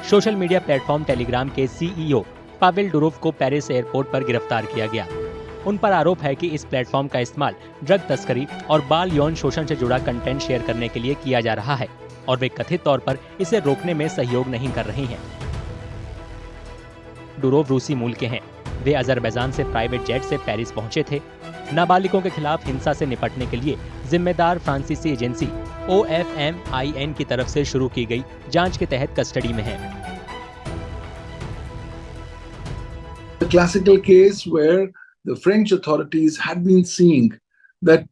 Social media platform Telegram के CEO Pavel Durov को Paris airport पर गिरफ्तार किया गया। उन पर आरोप है कि इस प्लेटफॉर्म का इस्तेमाल ड्रग तस्करी और बाल यौन शोषण से जुड़ा कंटेंट शेयर करने के लिए किया जा रहा है और वे कथित तौर पर इसे रोकने में सहयोग नहीं कर रही हैं। डुरोव रूसी मूल के हैं। वे अजरबैजान से प्राइवेट जेट से पेरिस पहुंचे थे। नाबालिगों के खिलाफ हिंसा से निपटने के लिए जिम्मेदार फ्रांसीसी एजेंसी OFMIN की तरफ से शुरू की गई जांच के तहत कस्टडी में है। A classical case where the French authorities had been seeing that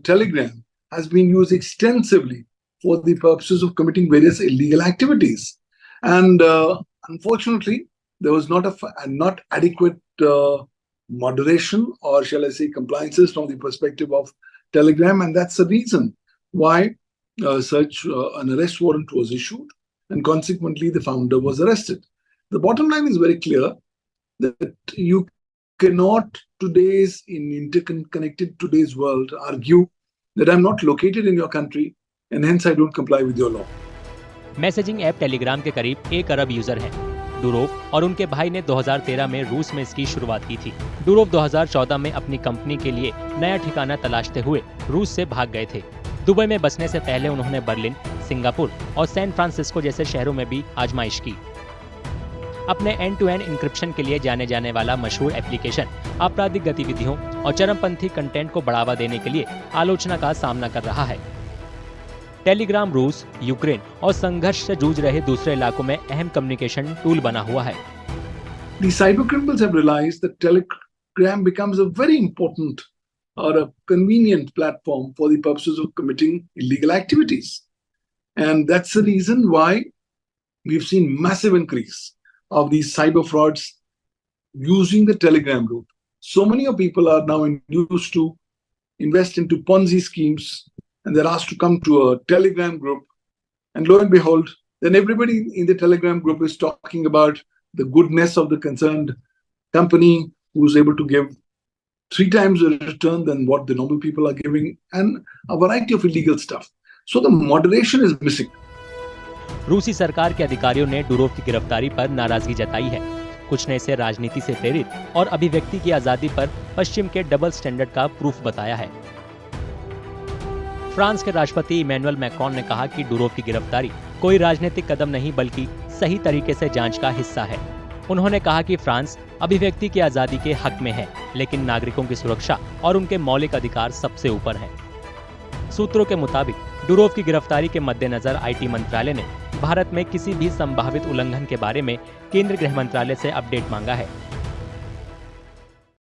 Telegram has been used extensively for the purposes of committing various illegal activities, and unfortunately, there was not adequate moderation, or shall I say, compliances from the perspective of Telegram, and that's the reason why an arrest warrant was issued, and consequently, the founder was arrested. The bottom line is very clear that you cannot in interconnected today's world argue that I'm not located in your country and hence I don't comply with your law. Messaging app Telegram के करीब 1 अरब user हैं। Durov और उनके भाई ने 2013 में रूस में इसकी शुरुआत की थी। डुरोव 2014 में अपनी कंपनी के लिए नया ठिकाना तलाशते हुए रूस से भाग गए थे। दुबई में बसने से पहले उन्होंने बर्लिन, सिंगापुर और सैन फ्रांसिस्को जैसे शहरों में भी आजमाइश की। अपने एंड-टू-एंड इंक्रिप्शन के लिए जाने जाने वाला मशहूर एप्लीकेशन आपराधिक गतिविधियों और चरमपंथी कंटेंट को बढ़ावा देने के लिए आलोचना का सामना कर रहा है। टेलीग्राम रूस, यूक्रेन और संघर्ष से जूझ रहे दूसरे इलाकों में अहम कम्युनिकेशन टूल बना हुआ है। The cybercriminals have realized that Telegram becomes a very important or a convenient platform for the purposes of committing illegal activities, and that's the reason why we've seen massive increase of these cyber frauds using the Telegram route. So many of people are now induced to invest into Ponzi schemes, and they're asked to come to a Telegram group, and lo and behold, then everybody in the Telegram group is talking about the goodness of the concerned company, who's able to give 3 times the return than what the normal people are giving, and a variety of illegal stuff. So the moderation is missing. रूसी सरकार के अधिकारियों ने Durov की गिरफ्तारी पर नाराजगी जताई है। कुछ ने इसे राजनीति से प्रेरित और अभिव्यक्ति की आजादी पर पश्चिम के डबल स्टैंडर्ड का प्रूफ बताया है। फ्रांस के राष्ट्रपति इमैनुअल मैक्रोन ने कहा कि डुरोव की गिरफ्तारी कोई राजनीतिक कदम नहीं बल्कि सही तरीके से जांच का हिस्सा है। उन्होंने कहा कि फ्रांस अभिव्यक्ति की आजादी के हक में है, लेकिन नागरिकों की सुरक्षा और उनके मौलिक अधिकार सबसे ऊपर है। सूत्रों के मुताबिक डुरोव की गिरफ्तारी के मद्देनजर IT मंत्रालय ने भारत में किसी भी संभावित उल्लंघन के बारे में केंद्रीय गृह मंत्रालय से अपडेट मांगा है।